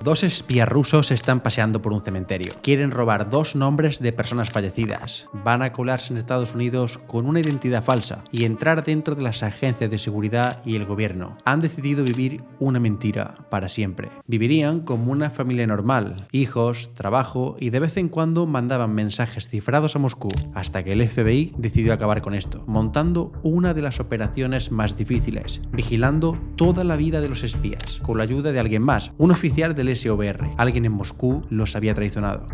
Dos espías rusos se están paseando por un cementerio. Quieren robar 2 nombres de personas fallecidas. Van a colarse en Estados Unidos con una identidad falsa y entrar dentro de las agencias de seguridad y el gobierno. Han decidido vivir una mentira para siempre. Vivirían como una familia normal, hijos, trabajo y de vez en cuando mandaban mensajes cifrados a Moscú, hasta que el FBI decidió acabar con esto, montando una de las operaciones más difíciles, vigilando toda la vida de los espías, con la ayuda de alguien más, un oficial del SVR. Alguien en Moscú los había traicionado.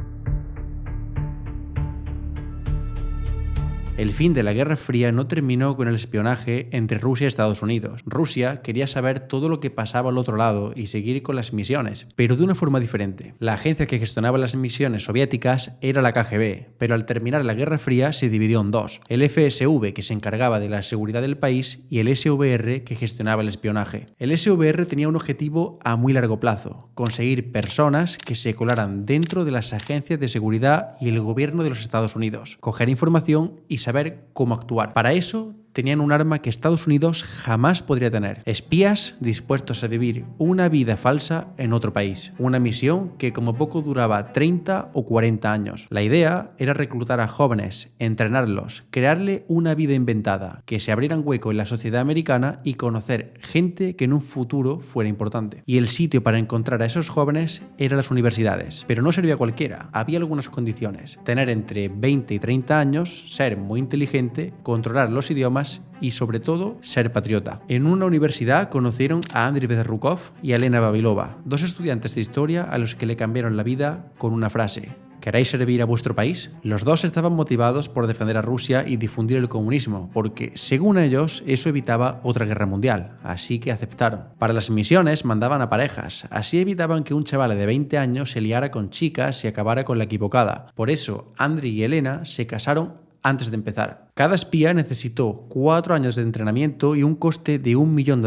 El fin de la Guerra Fría no terminó con el espionaje entre Rusia y Estados Unidos. Rusia quería saber todo lo que pasaba al otro lado y seguir con las misiones, pero de una forma diferente. La agencia que gestionaba las misiones soviéticas era la KGB, pero al terminar la Guerra Fría se dividió en dos: el FSV, que se encargaba de la seguridad del país, y el SVR, que gestionaba el espionaje. El SVR tenía un objetivo a muy largo plazo: conseguir personas que se colaran dentro de las agencias de seguridad y el gobierno de los Estados Unidos, coger información y saber cómo actuar. Para eso tenían un arma que Estados Unidos jamás podría tener: espías dispuestos a vivir una vida falsa en otro país. Una misión que como poco duraba 30 o 40 años. La idea era reclutar a jóvenes, entrenarlos, crearle una vida inventada, que se abrieran hueco en la sociedad americana y conocer gente que en un futuro fuera importante. Y el sitio para encontrar a esos jóvenes eran las universidades. Pero no servía a cualquiera, había algunas condiciones: tener entre 20 y 30 años, ser muy inteligente, controlar los idiomas y sobre todo ser patriota. En una universidad conocieron a Andriy Bezrukov y a Elena Vavilova, 2 estudiantes de historia a los que le cambiaron la vida con una frase: ¿queréis servir a vuestro país? Los dos estaban motivados por defender a Rusia y difundir el comunismo, porque, según ellos, eso evitaba otra guerra mundial, así que aceptaron. Para las misiones mandaban a parejas, así evitaban que un chaval de 20 años se liara con chicas y acabara con la equivocada. Por eso, Andriy y Elena se casaron antes de empezar. Cada espía necesitó 4 años de entrenamiento y un coste de $1 millón,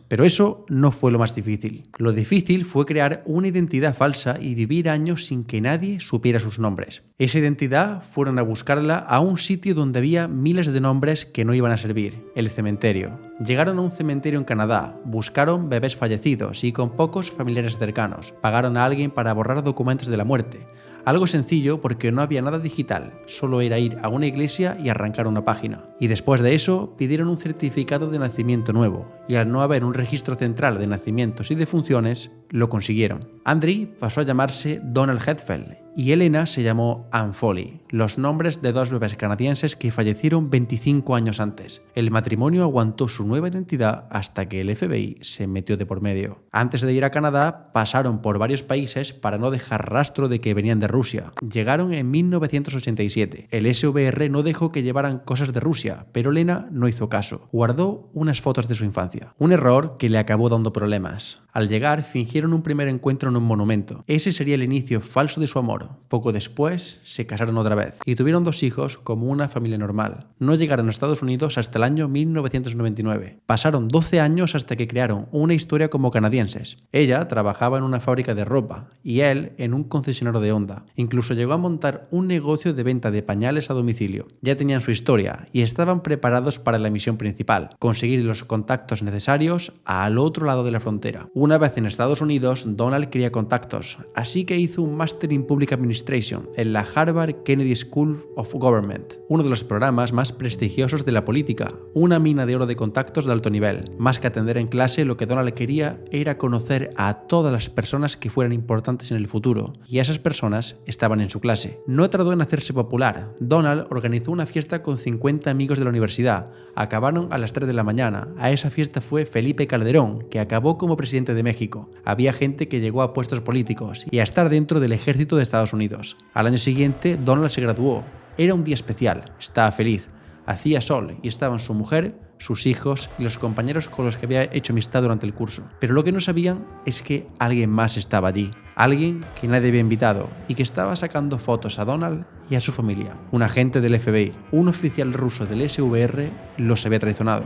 pero eso no fue lo más difícil. Lo difícil fue crear una identidad falsa y vivir años sin que nadie supiera sus nombres. Esa identidad fueron a buscarla a un sitio donde había miles de nombres que no iban a servir: el cementerio. Llegaron a un cementerio en Canadá, buscaron bebés fallecidos y con pocos familiares cercanos. Pagaron a alguien para borrar documentos de la muerte. Algo sencillo porque no había nada digital, solo era ir a una iglesia y arrancar una página. Y después de eso pidieron un certificado de nacimiento nuevo, y al no haber un registro central de nacimientos y defunciones, lo consiguieron. Andriy pasó a llamarse Donald Hetfield y Elena se llamó Anne Foley, los nombres de 2 bebés canadienses que fallecieron 25 años antes. El matrimonio aguantó su nueva identidad hasta que el FBI se metió de por medio. Antes de ir a Canadá, pasaron por varios países para no dejar rastro de que venían de Rusia. Llegaron en 1987. El SVR no dejó que llevaran cosas de Rusia, pero Elena no hizo caso. Guardó unas fotos de su infancia. Un error que le acabó dando problemas. Al llegar, fingieron un primer encuentro en un monumento. Ese sería el inicio falso de su amor. Poco después, se casaron otra vez y tuvieron 2 hijos como una familia normal. No llegaron a Estados Unidos hasta el año 1999. Pasaron 12 años hasta que crearon una historia como canadienses. Ella trabajaba en una fábrica de ropa y él en un concesionario de Honda. Incluso llegó a montar un negocio de venta de pañales a domicilio. Ya tenían su historia y estaban preparados para la misión principal: conseguir los contactos necesarios al otro lado de la frontera. Una vez en Estados Unidos, Donald quería contactos, así que hizo un máster en Public Administration en la Harvard Kennedy School of Government, uno de los programas más prestigiosos de la política, una mina de oro de contactos de alto nivel. Más que atender en clase, lo que Donald quería era conocer a todas las personas que fueran importantes en el futuro, y esas personas estaban en su clase. No tardó en hacerse popular. Donald organizó una fiesta con 50 amigos de la universidad. Acabaron a las 3 de la mañana. A esa fiesta fue Felipe Calderón, que acabó como presidente de México. Había gente que llegó a puestos políticos y a estar dentro del ejército de Estados Unidos. Al año siguiente, Donald se graduó. Era un día especial, estaba feliz. Hacía sol y estaban su mujer, sus hijos y los compañeros con los que había hecho amistad durante el curso. Pero lo que no sabían es que alguien más estaba allí. Alguien que nadie había invitado y que estaba sacando fotos a Donald y a su familia. Un agente del FBI, un oficial ruso del SVR, los había traicionado.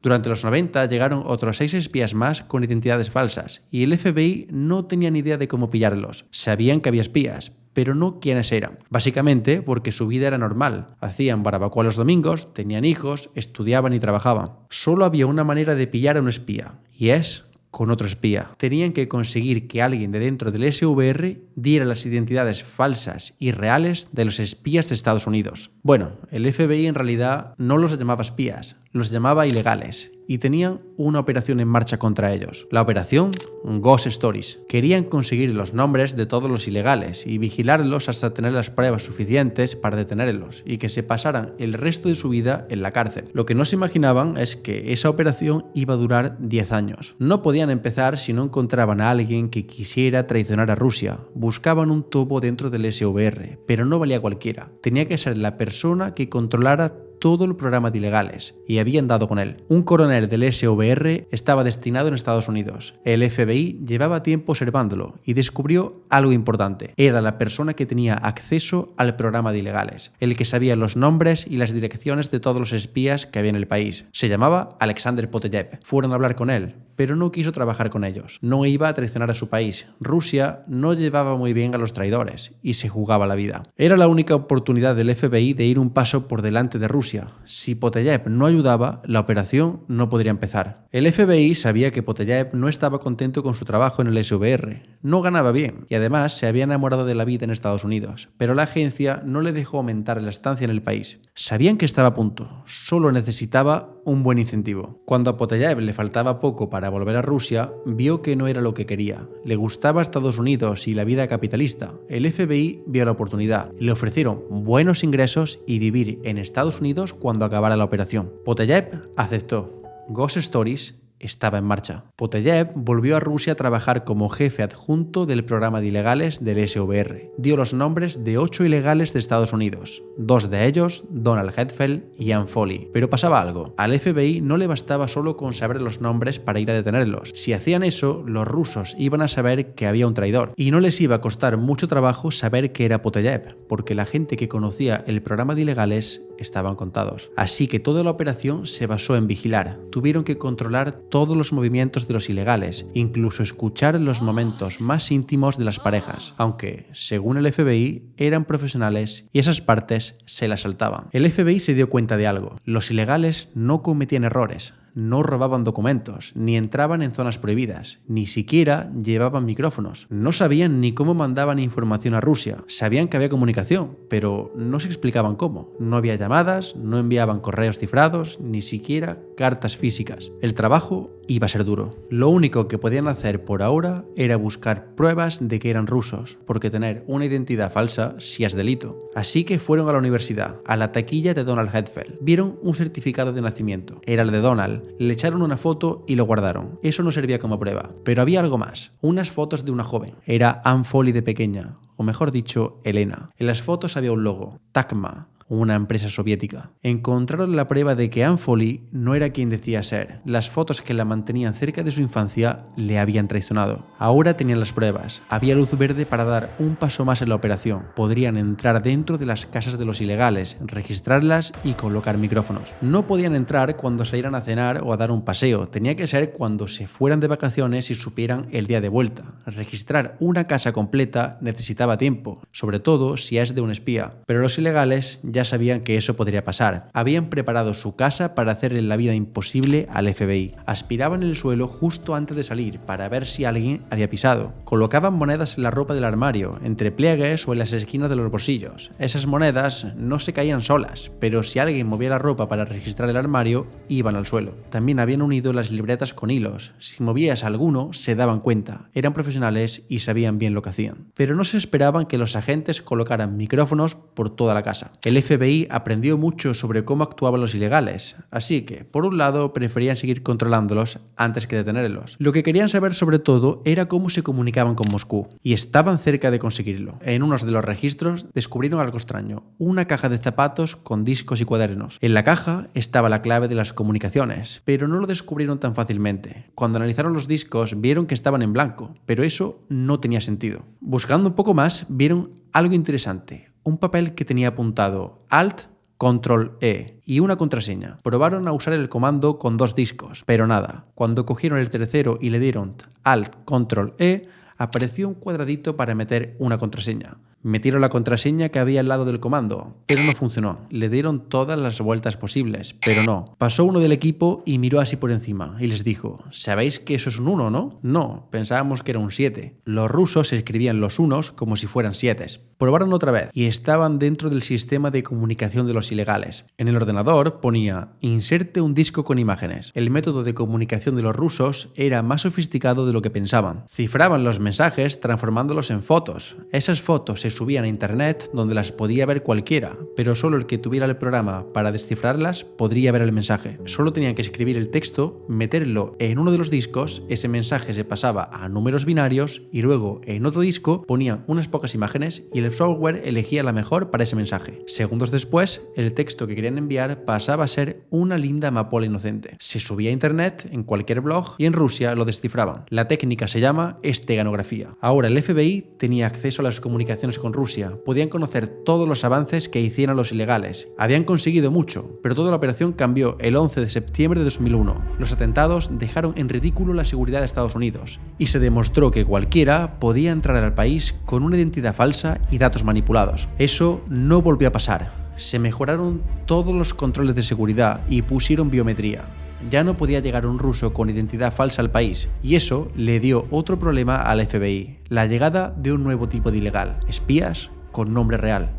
Durante los 90 llegaron otros 6 espías más con identidades falsas y el FBI no tenía ni idea de cómo pillarlos. Sabían que había espías, pero no quiénes eran. Básicamente porque su vida era normal. Hacían barbacoa los domingos, tenían hijos, estudiaban y trabajaban. Solo había una manera de pillar a un espía, y es con otro espía. Tenían que conseguir que alguien de dentro del SVR diera las identidades falsas y reales de los espías de Estados Unidos. Bueno, el FBI en realidad no los llamaba espías, los llamaba ilegales, y tenían una operación en marcha contra ellos. La operación Ghost Stories. Querían conseguir los nombres de todos los ilegales y vigilarlos hasta tener las pruebas suficientes para detenerlos y que se pasaran el resto de su vida en la cárcel. Lo que no se imaginaban es que esa operación iba a durar 10 años. No podían empezar si no encontraban a alguien que quisiera traicionar a Rusia. Buscaban un topo dentro del SVR, pero no valía cualquiera. Tenía que ser la persona que controlara todo el programa de ilegales, y habían dado con él. Un coronel del SVR estaba destinado en Estados Unidos. El FBI llevaba tiempo observándolo y descubrió algo importante. Era la persona que tenía acceso al programa de ilegales, el que sabía los nombres y las direcciones de todos los espías que había en el país. Se llamaba Alexander Poteyev. Fueron a hablar con él, pero no quiso trabajar con ellos. No iba a traicionar a su país. Rusia no llevaba muy bien a los traidores y se jugaba la vida. Era la única oportunidad del FBI de ir un paso por delante de Rusia. Si Poteyev no ayudaba, la operación no podría empezar. El FBI sabía que Poteyev no estaba contento con su trabajo en el SVR. No ganaba bien y además se había enamorado de la vida en Estados Unidos, pero la agencia no le dejó aumentar la estancia en el país. Sabían que estaba a punto, solo necesitaba un buen incentivo. Cuando a Poteyev le faltaba poco para volver a Rusia, vio que no era lo que quería. Le gustaba Estados Unidos y la vida capitalista. El FBI vio la oportunidad. Le ofrecieron buenos ingresos y vivir en Estados Unidos cuando acabara la operación. Poteyev aceptó. Ghost Stories estaba en marcha. Poteyev volvió a Rusia a trabajar como jefe adjunto del programa de ilegales del SVR. Dio los nombres de 8 ilegales de Estados Unidos, 2 de ellos, Donald Hetfeld y Ann Foley. Pero pasaba algo. Al FBI no le bastaba solo con saber los nombres para ir a detenerlos. Si hacían eso, los rusos iban a saber que había un traidor. Y no les iba a costar mucho trabajo saber que era Poteyev, porque la gente que conocía el programa de ilegales estaban contados. Así que toda la operación se basó en vigilar. Tuvieron que controlar todos los movimientos de los ilegales, incluso escuchar los momentos más íntimos de las parejas, aunque, según el FBI, eran profesionales y esas partes se las saltaban. El FBI se dio cuenta de algo. Los ilegales no cometían errores. No robaban documentos, ni entraban en zonas prohibidas, ni siquiera llevaban micrófonos. No sabían ni cómo mandaban información a Rusia. Sabían que había comunicación, pero no se explicaban cómo. No había llamadas, no enviaban correos cifrados, ni siquiera cartas físicas. El trabajo iba a ser duro. Lo único que podían hacer por ahora era buscar pruebas de que eran rusos, porque tener una identidad falsa sí es delito. Así que fueron a la universidad, a la taquilla de Donald Hetfeld. Vieron un certificado de nacimiento. Era el de Donald. Le echaron una foto y lo guardaron. Eso no servía como prueba. Pero había algo más. Unas fotos de una joven. Era Ann Foley de pequeña, o mejor dicho, Elena. En las fotos había un logo, Takma, una empresa soviética. Encontraron la prueba de que Ann Foley no era quien decía ser. Las fotos que la mantenían cerca de su infancia le habían traicionado. Ahora tenían las pruebas. Había luz verde para dar un paso más en la operación. Podrían entrar dentro de las casas de los ilegales, registrarlas y colocar micrófonos. No podían entrar cuando salieran a cenar o a dar un paseo. Tenía que ser cuando se fueran de vacaciones y supieran el día de vuelta. Registrar una casa completa necesitaba tiempo, sobre todo si es de un espía. Pero los ilegales ya sabían que eso podría pasar. Habían preparado su casa para hacerle la vida imposible al FBI. Aspiraban el suelo justo antes de salir para ver si alguien había pisado. Colocaban monedas en la ropa del armario, entre pliegues o en las esquinas de los bolsillos. Esas monedas no se caían solas, pero si alguien movía la ropa para registrar el armario, iban al suelo. También habían unido las libretas con hilos. Si movías alguno, se daban cuenta. Eran profesionales y sabían bien lo que hacían. Pero no se esperaban que los agentes colocaran micrófonos por toda la casa. El FBI aprendió mucho sobre cómo actuaban los ilegales, así que, por un lado, preferían seguir controlándolos antes que detenerlos. Lo que querían saber sobre todo era cómo se comunicaban con Moscú, y estaban cerca de conseguirlo. En unos de los registros descubrieron algo extraño, una caja de zapatos con discos y cuadernos. En la caja estaba la clave de las comunicaciones, pero no lo descubrieron tan fácilmente. Cuando analizaron los discos vieron que estaban en blanco, pero eso no tenía sentido. Buscando un poco más, vieron algo interesante. Un papel que tenía apuntado Alt Control E y una contraseña. Probaron a usar el comando con 2 discos, pero nada. Cuando cogieron el tercero y le dieron Alt Control E, apareció un cuadradito para meter una contraseña. Metieron la contraseña que había al lado del comando, pero no funcionó. Le dieron todas las vueltas posibles, pero no. Pasó uno del equipo y miró así por encima y les dijo: ¿sabéis que eso es un 1, no? No, pensábamos que era un 7. Los rusos escribían los unos como si fueran 7. Probaron otra vez y estaban dentro del sistema de comunicación de los ilegales. En el ordenador ponía: inserte un disco con imágenes. El método de comunicación de los rusos era más sofisticado de lo que pensaban. Cifraban los mensajes transformándolos en fotos. Esas fotos se subían a internet donde las podía ver cualquiera, pero solo el que tuviera el programa para descifrarlas podría ver el mensaje. Solo tenían que escribir el texto, meterlo en uno de los discos, ese mensaje se pasaba a números binarios y luego en otro disco ponían unas pocas imágenes y el software elegía la mejor para ese mensaje. Segundos después, el texto que querían enviar pasaba a ser una linda amapola inocente. Se subía a internet, en cualquier blog, y en Rusia lo descifraban. La técnica se llama esteganografía. Ahora el FBI tenía acceso a las comunicaciones con Rusia, podían conocer todos los avances que hicieran los ilegales. Habían conseguido mucho, pero toda la operación cambió el 11 de septiembre de 2001. Los atentados dejaron en ridículo la seguridad de Estados Unidos y se demostró que cualquiera podía entrar al país con una identidad falsa y datos manipulados. Eso no volvió a pasar. Se mejoraron todos los controles de seguridad y pusieron biometría. Ya no podía llegar un ruso con identidad falsa al país, y eso le dio otro problema al FBI, la llegada de un nuevo tipo de ilegal, espías con nombre real.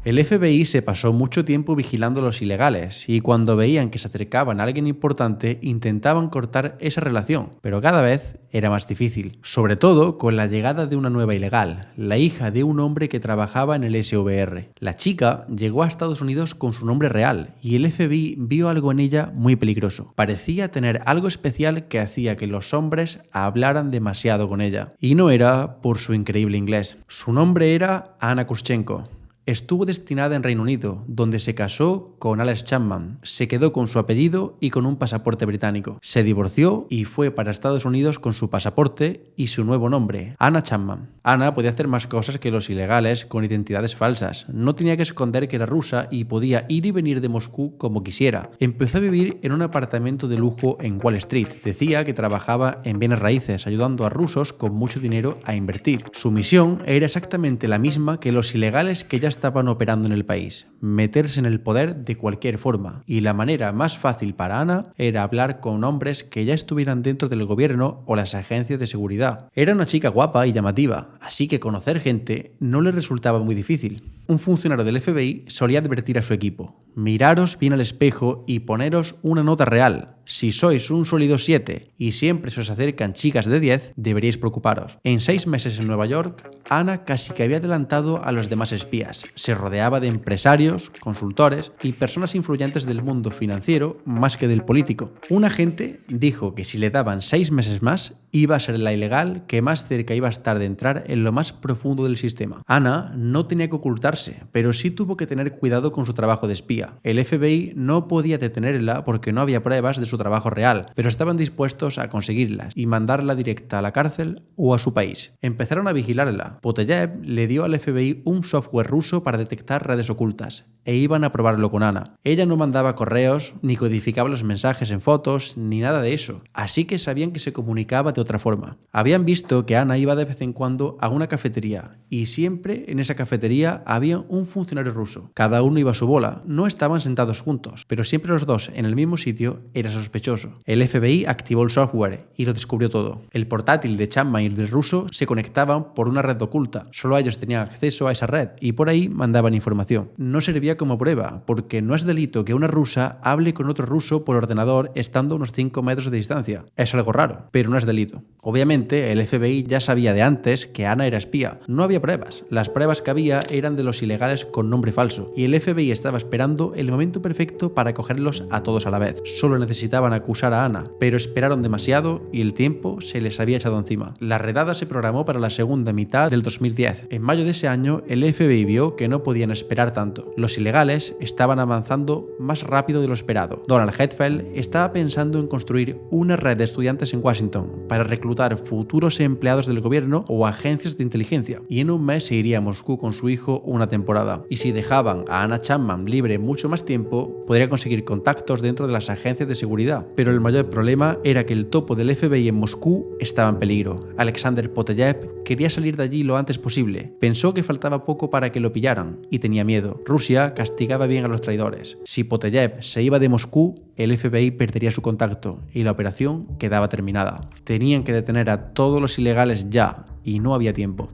El FBI se pasó mucho tiempo vigilando a los ilegales y cuando veían que se acercaban a alguien importante intentaban cortar esa relación, pero cada vez era más difícil, sobre todo con la llegada de una nueva ilegal, la hija de un hombre que trabajaba en el SVR. La chica llegó a Estados Unidos con su nombre real y el FBI vio algo en ella muy peligroso. Parecía tener algo especial que hacía que los hombres hablaran demasiado con ella, y no era por su increíble inglés. Su nombre era Anna Kuschenko. Estuvo destinada en Reino Unido, donde se casó con Alex Chapman, se quedó con su apellido y con un pasaporte británico. Se divorció y fue para Estados Unidos con su pasaporte y su nuevo nombre, Anna Chapman. Anna podía hacer más cosas que los ilegales con identidades falsas. No tenía que esconder que era rusa y podía ir y venir de Moscú como quisiera. Empezó a vivir en un apartamento de lujo en Wall Street. Decía que trabajaba en bienes raíces, ayudando a rusos con mucho dinero a invertir. Su misión era exactamente la misma que los ilegales que ya estaban operando en el país: meterse en el poder de cualquier forma, y la manera más fácil para Anna era hablar con hombres que ya estuvieran dentro del gobierno o las agencias de seguridad. Era una chica guapa y llamativa, así que conocer gente no le resultaba muy difícil. Un funcionario del FBI solía advertir a su equipo: miraros bien al espejo y poneros una nota real. Si sois un sólido 7 y siempre se os acercan chicas de 10, deberíais preocuparos. En 6 meses en Nueva York, Anna casi que había adelantado a los demás espías. Se rodeaba de empresarios, consultores y personas influyentes del mundo financiero más que del político. Un agente dijo que si le daban 6 meses más, iba a ser la ilegal que más cerca iba a estar de entrar en lo más profundo del sistema. Anna no tenía que ocultarse, pero sí tuvo que tener cuidado con su trabajo de espía. El FBI no podía detenerla porque no había pruebas de su trabajo real, pero estaban dispuestos a conseguirlas y mandarla directa a la cárcel o a su país. Empezaron a vigilarla. Poteyev le dio al FBI un software ruso para detectar redes ocultas e iban a probarlo con Anna. Ella no mandaba correos, ni codificaba los mensajes en fotos, ni nada de eso, así que sabían que se comunicaba de otra forma. Habían visto que Anna iba de vez en cuando a una cafetería y siempre en esa cafetería había un funcionario ruso. Cada uno iba a su bola, no estaban sentados juntos, pero siempre los dos en el mismo sitio era sospechoso. El FBI activó el software y lo descubrió todo. El portátil de Chapman y el del ruso se conectaban por una red oculta. Solo ellos tenían acceso a esa red y por ahí mandaban información. No servía como prueba, porque no es delito que una rusa hable con otro ruso por ordenador estando a unos 5 metros de distancia. Es algo raro, pero no es delito. Obviamente, el FBI ya sabía de antes que Anna era espía. No había pruebas. Las pruebas que había eran de los ilegales con nombre falso, y el FBI estaba esperando el momento perfecto para cogerlos a todos a la vez. Solo necesitaban acusar a Anna, pero esperaron demasiado y el tiempo se les había echado encima. La redada se programó para la segunda mitad del 2010. En mayo de ese año, el FBI vio que no podían esperar tanto. Los ilegales estaban avanzando más rápido de lo esperado. Donald Hetfield estaba pensando en construir una red de estudiantes en Washington para para reclutar futuros empleados del gobierno o agencias de inteligencia, y en un mes se iría a Moscú con su hijo una temporada. Y si dejaban a Anna Chapman libre mucho más tiempo, podría conseguir contactos dentro de las agencias de seguridad. Pero el mayor problema era que el topo del FBI en Moscú estaba en peligro. Alexander Poteyev quería salir de allí lo antes posible. Pensó que faltaba poco para que lo pillaran y tenía miedo. Rusia castigaba bien a los traidores. Si Poteyev se iba de Moscú, el FBI perdería su contacto y la operación quedaba terminada. Tenían que detener a todos los ilegales ya, y no había tiempo.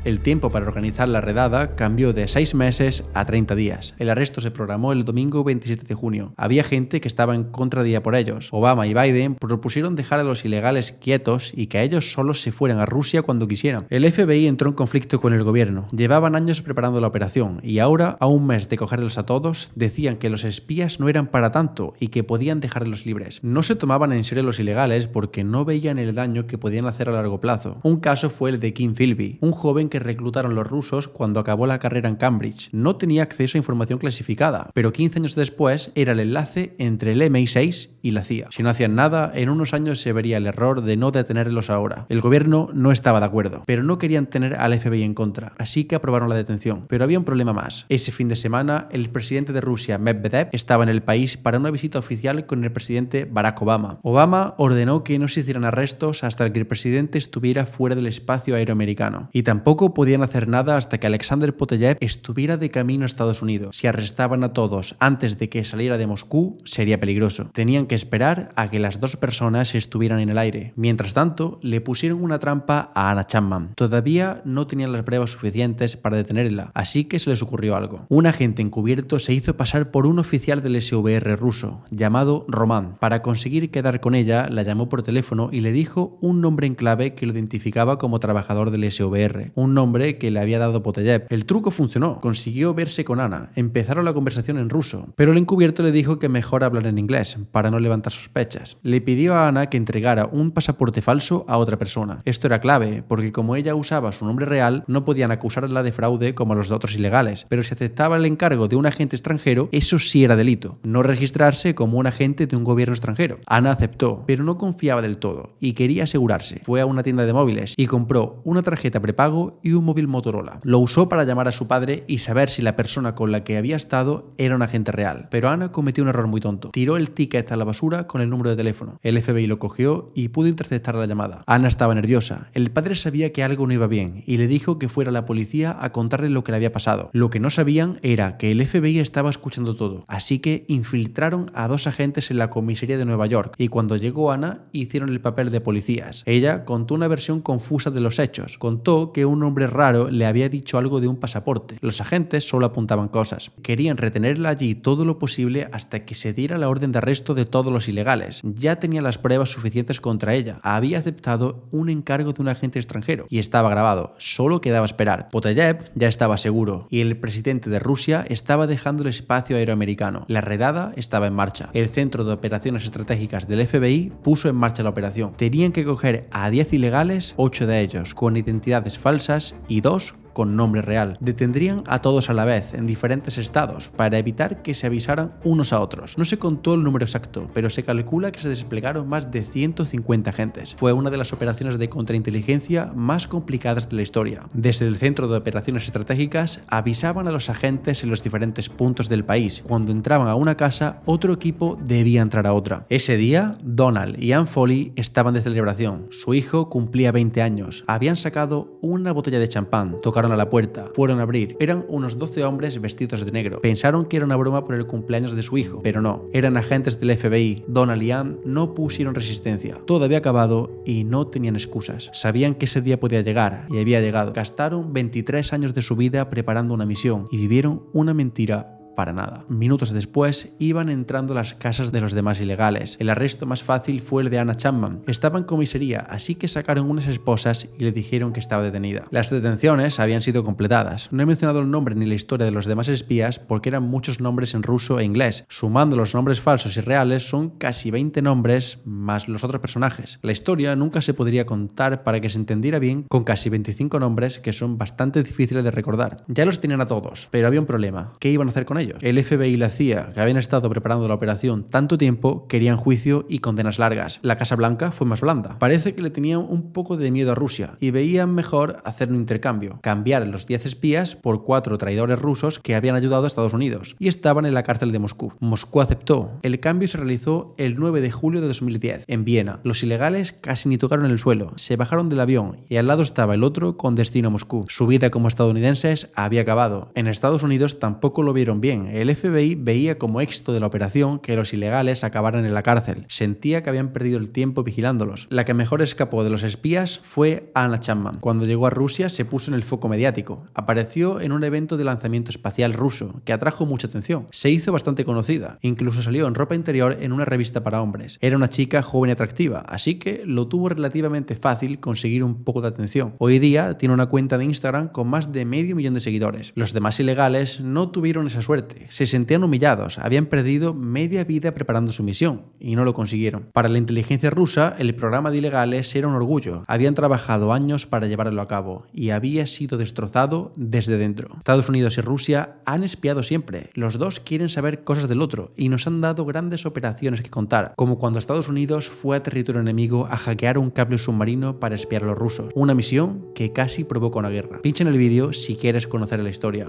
El tiempo para organizar la redada cambió de 6 meses a 30 días. El arresto se programó el domingo 27 de junio. Había gente que estaba en contra de ella por ellos. Obama y Biden propusieron dejar a los ilegales quietos y que ellos solos se fueran a Rusia cuando quisieran. El FBI entró en conflicto con el gobierno. Llevaban años preparando la operación y ahora, a un mes de cogerlos a todos, decían que los espías no eran para tanto y que podían dejarlos libres. No se tomaban en serio los ilegales porque no veían el daño que podían hacer a largo plazo. Un caso fue el de Kim Philby, un joven que reclutaron los rusos cuando acabó la carrera en Cambridge. No tenía acceso a información clasificada, pero 15 años después era el enlace entre el MI6 y la CIA. Si no hacían nada, en unos años se vería el error de no detenerlos ahora. El gobierno no estaba de acuerdo, pero no querían tener al FBI en contra, así que aprobaron la detención. Pero había un problema más. Ese fin de semana, el presidente de Rusia, Medvedev, estaba en el país para una visita oficial con el presidente Barack Obama. Obama ordenó que no se hicieran arrestos hasta que el presidente estuviera fuera del espacio aéreo americano. Y tampoco podían hacer nada hasta que Alexander Poteyev estuviera de camino a Estados Unidos. Si arrestaban a todos antes de que saliera de Moscú, sería peligroso. Tenían que esperar a que las dos personas estuvieran en el aire. Mientras tanto, le pusieron una trampa a Anna Chapman. Todavía no tenían las pruebas suficientes para detenerla, así que se les ocurrió algo. Un agente encubierto se hizo pasar por un oficial del SVR ruso, llamado Roman. Para conseguir quedar con ella, la llamó por teléfono y le dijo un nombre en clave que lo identificaba como trabajador del SVR. Un nombre que le había dado Poteyev. El truco funcionó. Consiguió verse con Ana. Empezaron la conversación en ruso, pero el encubierto le dijo que mejor hablar en inglés, para no levantar sospechas. Le pidió a Ana que entregara un pasaporte falso a otra persona. Esto era clave, porque como ella usaba su nombre real, no podían acusarla de fraude como a los de otros ilegales, pero si aceptaba el encargo de un agente extranjero, eso sí era delito. No registrarse como un agente de un gobierno extranjero. Ana aceptó, pero no confiaba del todo, y quería asegurarse. Fue a una tienda de móviles y compró una tarjeta prepago y un móvil Motorola. Lo usó para llamar a su padre y saber si la persona con la que había estado era un agente real. Pero Ana cometió un error muy tonto. Tiró el ticket a la basura con el número de teléfono. El FBI lo cogió y pudo interceptar la llamada. Ana estaba nerviosa. El padre sabía que algo no iba bien y le dijo que fuera a la policía a contarle lo que le había pasado. Lo que no sabían era que el FBI estaba escuchando todo. Así que infiltraron a 2 agentes en la comisaría de Nueva York y cuando llegó Ana hicieron el papel de policías. Ella contó una versión confusa de los hechos. Contó que un hombre raro le había dicho algo de un pasaporte. Los agentes solo apuntaban cosas. Querían retenerla allí todo lo posible hasta que se diera la orden de arresto de todos los ilegales. Ya tenía las pruebas suficientes contra ella. Había aceptado un encargo de un agente extranjero y estaba grabado. Solo quedaba esperar. Poteyev ya estaba seguro y el presidente de Rusia estaba dejando el espacio aeroamericano. La redada estaba en marcha. El Centro de Operaciones Estratégicas del FBI puso en marcha la operación. Tenían que coger a 10 ilegales, 8 de ellos con identidades falsas y 2 con nombre real. Detendrían a todos a la vez en diferentes estados para evitar que se avisaran unos a otros. No se contó el número exacto, pero se calcula que se desplegaron más de 150 agentes. Fue una de las operaciones de contrainteligencia más complicadas de la historia. Desde el Centro de Operaciones Estratégicas avisaban a los agentes en los diferentes puntos del país. Cuando entraban a una casa, otro equipo debía entrar a otra. Ese día, Donald y Ann Foley estaban de celebración. Su hijo cumplía 20 años. Habían sacado una botella de champán. Tocaron a la puerta, fueron a abrir. Eran unos 12 hombres vestidos de negro. Pensaron que era una broma por el cumpleaños de su hijo, pero no. Eran agentes del FBI. Donald y Ann no pusieron resistencia. Todo había acabado y no tenían excusas. Sabían que ese día podía llegar y había llegado. Gastaron 23 años de su vida preparando una misión y vivieron una mentira para nada. Minutos después iban entrando a las casas de los demás ilegales. El arresto más fácil fue el de Anna Chapman. Estaba en comisaría, así que sacaron unas esposas y le dijeron que estaba detenida. Las detenciones habían sido completadas. No he mencionado el nombre ni la historia de los demás espías porque eran muchos nombres en ruso e inglés. Sumando los nombres falsos y reales son casi 20 nombres más los otros personajes. La historia nunca se podría contar para que se entendiera bien con casi 25 nombres que son bastante difíciles de recordar. Ya los tenían a todos, pero había un problema. ¿Qué iban a hacer con ellos. El FBI y la CIA, que habían estado preparando la operación tanto tiempo, querían juicio y condenas largas. La Casa Blanca fue más blanda. Parece que le tenían un poco de miedo a Rusia y veían mejor hacer un intercambio, cambiar los 10 espías por 4 traidores rusos que habían ayudado a Estados Unidos y estaban en la cárcel de Moscú. Moscú aceptó. El cambio se realizó el 9 de julio de 2010 en Viena. Los ilegales casi ni tocaron el suelo, se bajaron del avión y al lado estaba el otro con destino a Moscú. Su vida como estadounidenses había acabado. En Estados Unidos tampoco lo vieron bien. El FBI veía como éxito de la operación que los ilegales acabaran en la cárcel. Sentía que habían perdido el tiempo vigilándolos. La que mejor escapó de los espías fue Anna Chapman. Cuando llegó a Rusia se puso en el foco mediático. Apareció en un evento de lanzamiento espacial ruso que atrajo mucha atención. Se hizo bastante conocida. Incluso salió en ropa interior en una revista para hombres. Era una chica joven y atractiva, así que lo tuvo relativamente fácil conseguir un poco de atención. Hoy día tiene una cuenta de Instagram con más de medio millón de seguidores. Los demás ilegales no tuvieron esa suerte. Se sentían humillados. Habían perdido media vida preparando su misión y no lo consiguieron. Para la inteligencia rusa, el programa de ilegales era un orgullo. Habían trabajado años para llevarlo a cabo y había sido destrozado desde dentro. Estados Unidos y Rusia han espiado siempre. Los dos quieren saber cosas del otro y nos han dado grandes operaciones que contar, como cuando Estados Unidos fue a territorio enemigo a hackear un cable submarino para espiar a los rusos. Una misión que casi provoca una guerra. Pincha en el vídeo si quieres conocer la historia.